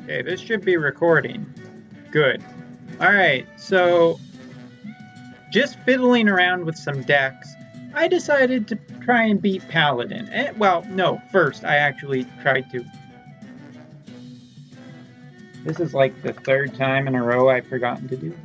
Okay, this should be recording. Good. Alright, so just fiddling around with some decks, I decided to try and beat Paladin. Well, no, first I actually tried to. This is like the third time in a row I've forgotten to do this.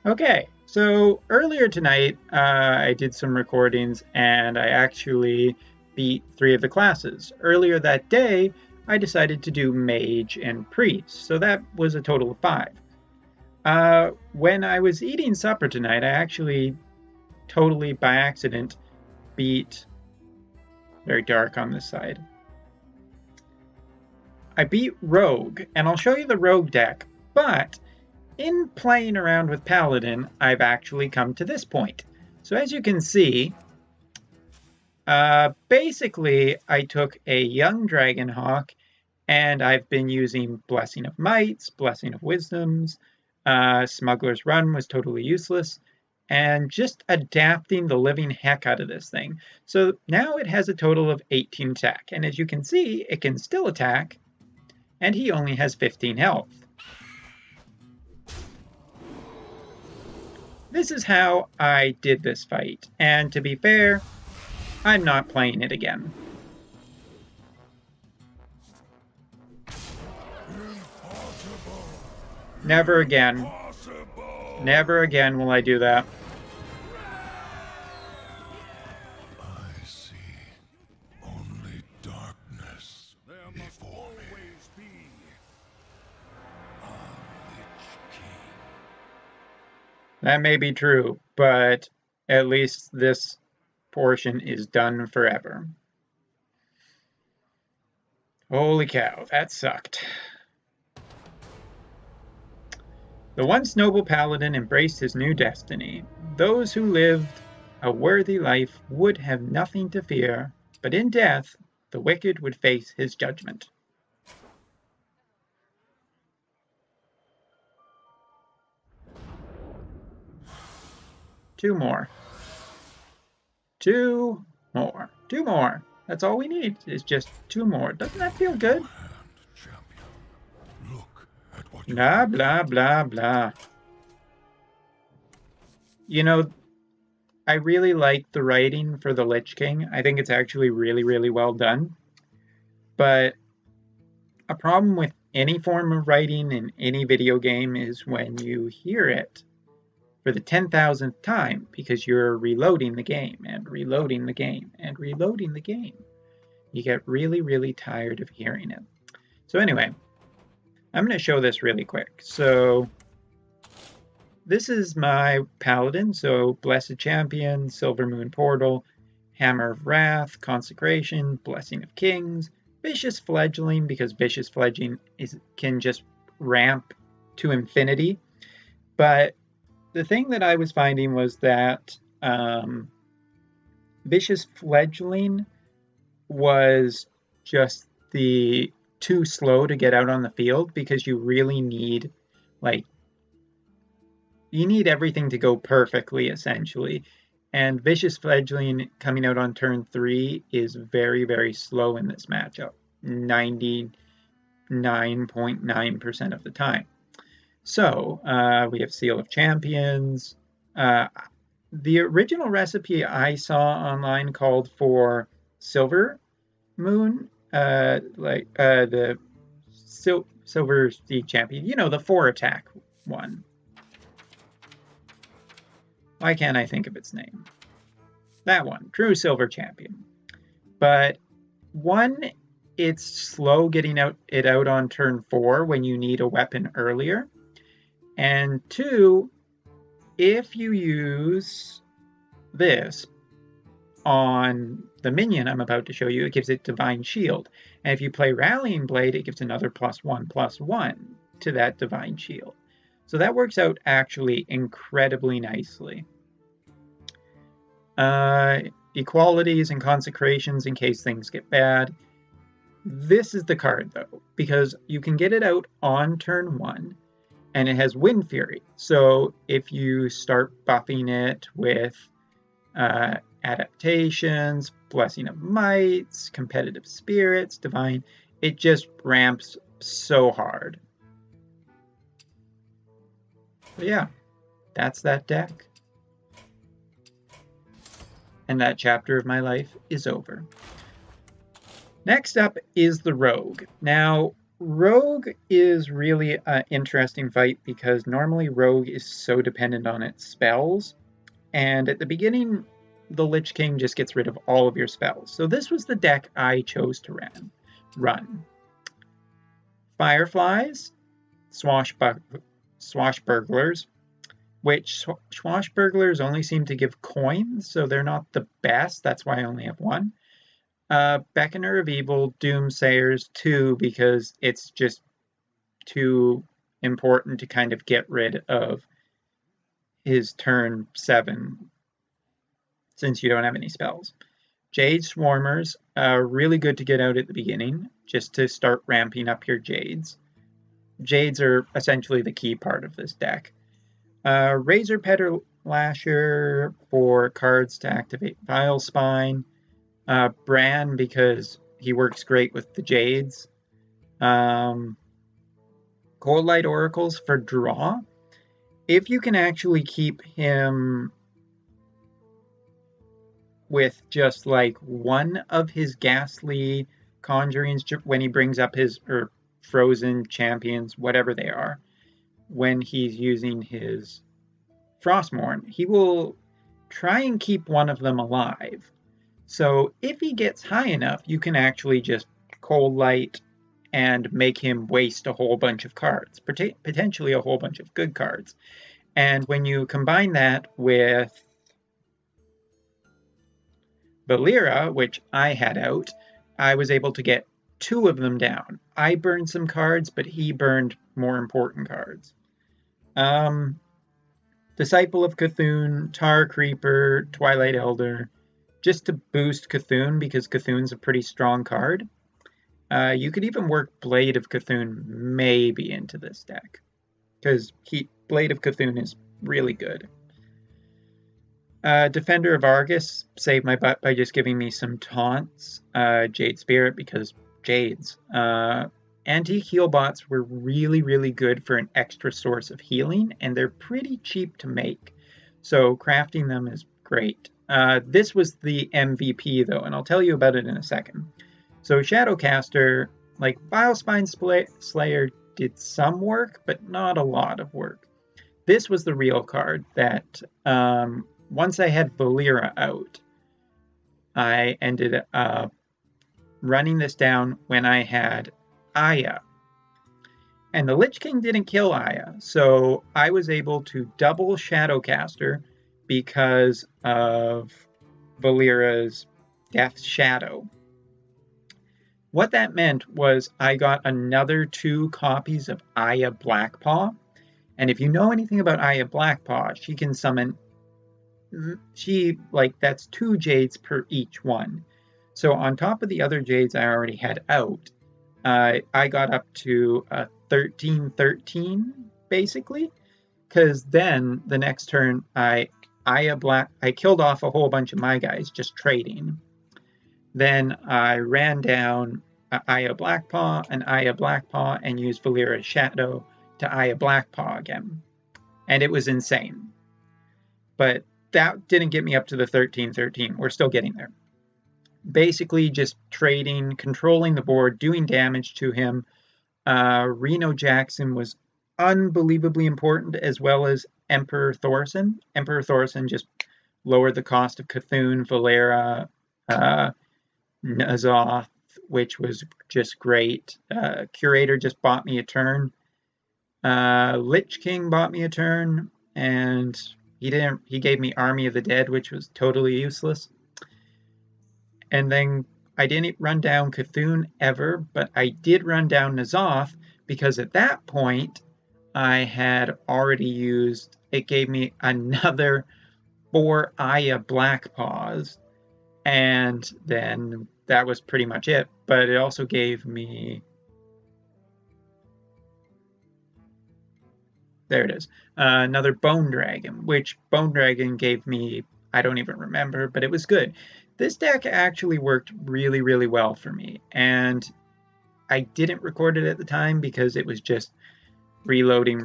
Okay, so earlier tonight I did some recordings and I actually beat 3 of the classes. Earlier that day I decided to do Mage and Priest, so that was a total of 5. When I was eating supper tonight, I actually totally by accident beat... Very dark on this side. I beat Rogue, and I'll show you the Rogue deck, but in playing around with Paladin, I've actually come to this point. So as you can see, basically I took a young Dragonhawk, and I've been using Blessing of Mights, Blessing of Wisdoms, Smuggler's Run was totally useless, and just adapting the living heck out of this thing. So now it has a total of 18 attack, and as you can see, it can still attack, and he only has 15 health. This is how I did this fight, and to be fair, I'm not playing it again. Never again. Never again will I do that. I see only darkness before me. A Lich King. That may be true, but at least this portion is done forever. Holy cow, that sucked. The once noble Paladin embraced his new destiny. Those who lived a worthy life would have nothing to fear, but in death, the wicked would face his judgment. Two more. Two more. Two more. That's all we need is just 2 more. Doesn't that feel good? Look at what Blah, blah, blah, blah. You know, I really like the writing for the Lich King. I think it's actually really, really well done. But a problem with any form of writing in any video game is when you hear it for the 10,000th time because you're reloading the game and reloading the game and reloading the game. You get really, really tired of hearing it. So anyway, I'm going to show this really quick. So this is my Paladin, so Blessed Champion, Silver Moon Portal, Hammer of Wrath, Consecration, Blessing of Kings, Vicious Fledgling, because Vicious Fledgling can just ramp to infinity. But the thing that I was finding was that Vicious Fledgling was just too slow to get out on the field because you really need, you need everything to go perfectly, essentially. And Vicious Fledgling coming out on turn 3 is very, very slow in this matchup, 99.9% of the time. So we have Seal of Champions. The original recipe I saw online called for Silver Moon, the Silver Steed Champion, you know, the 4-attack one. Why can't I think of its name? That one, True Silver Champion. But one, it's slow getting it out on turn 4 when you need a weapon earlier. And 2, if you use this on the minion I'm about to show you, it gives it Divine Shield. And if you play Rallying Blade, it gives another +1/+1 to that Divine Shield. So that works out actually incredibly nicely. Equalities and consecrations in case things get bad. This is the card though, because you can get it out on turn 1, and it has Wind Fury. So if you start buffing it with adaptations, blessing of mights, competitive spirits, divine. It just ramps so hard. But yeah, that's that deck. And that chapter of my life is over. Next up is the Rogue. Now, Rogue is really an interesting fight because normally Rogue is so dependent on its spells. And at the beginning, the Lich King just gets rid of all of your spells. So this was the deck I chose to run. Fireflies, Swashbucklers, which Swashbucklers only seem to give coins, so they're not the best. That's why I only have one. Beckoner of Evil, Doomsayers, 2, because it's just too important to kind of get rid of his turn 7 since you don't have any spells. Jade Swarmers, really good to get out at the beginning, just to start ramping up your Jades. Jades are essentially the key part of this deck. Razor Petal Lasher for cards to activate Vile Spine. Bran because he works great with the Jades. Cold Light Oracles for draw. If you can actually keep him with just like one of his ghastly conjurings when he brings up his frozen champions, whatever they are, when he's using his Frostmourne, he will try and keep one of them alive. So if he gets high enough, you can actually just Cold Light and make him waste a whole bunch of cards, potentially a whole bunch of good cards. And when you combine that with Valera, which I had out, I was able to get 2 of them down. I burned some cards, but he burned more important cards. Disciple of Cthulhu, Tar Creeper, Twilight Elder, just to boost Cthulhu because Cthulhu's a pretty strong card. You could even work Blade of Cthulhu maybe into this deck because Blade of Cthulhu is really good. Defender of Argus saved my butt by just giving me some taunts. Jade Spirit because Jades. Antique heal bots were really, really good for an extra source of healing, and they're pretty cheap to make. So crafting them is great. This was the MVP, though, and I'll tell you about it in a second. So Shadowcaster, like Vilespine Slayer, did some work, but not a lot of work. This was the real card that, once I had Valera out, I ended up running this down when I had Aya. And the Lich King didn't kill Aya, so I was able to double Shadowcaster because of Valera's Death Shadow. What that meant was I got another 2 copies of Aya Blackpaw. And if you know anything about Aya Blackpaw, she can summon... that's 2 Jades per each one. So on top of the other Jades I already had out, I got up to 13-13, basically. Because then, the next turn, I killed off a whole bunch of my guys just trading. Then I ran down Aya Blackpaw and used Valera's Shadow to Aya Blackpaw again. And it was insane. But that didn't get me up to the 13-13. We're still getting there. Basically just trading, controlling the board, doing damage to him. Reno Jackson was unbelievably important, as well as Emperor Thorson. Emperor Thorson just lowered the cost of Cthulhu, Valera, N'Zoth, which was just great. Curator just bought me a turn. Lich King bought me a turn, and he gave me Army of the Dead, which was totally useless. And then I didn't run down Cthulhu ever, but I did run down N'Zoth because at that point I had already used, it gave me another 4 Aya Blackpaws, and then that was pretty much it. But it also gave me, there it is, another Bone Dragon, which Bone Dragon gave me I don't even remember, but it was good. This deck actually worked really, really well for me, and I didn't record it at the time because it was just reloading,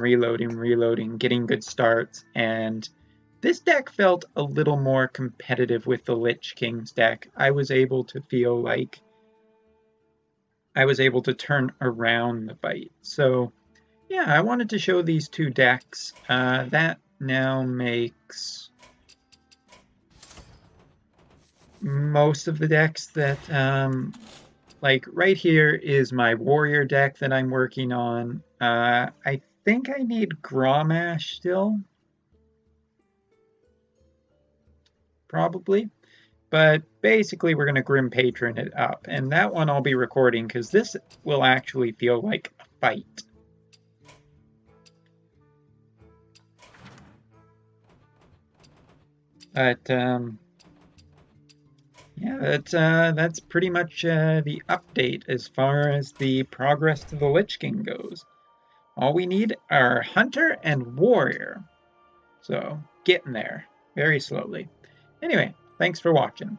getting good starts, and this deck felt a little more competitive with the Lich King's deck. I was able to feel like I was able to turn around the fight. So yeah, I wanted to show these two decks. That now makes most of the decks that, like right here is my warrior deck that I'm working on. I think I need Grommash still, probably. But basically, we're going to Grim Patron it up. And that one I'll be recording because this will actually feel like a fight. But, yeah, that's pretty much the update as far as the progress to the Lich King goes. All we need are Hunter and Warrior. So, getting there very slowly. Anyway, thanks for watching.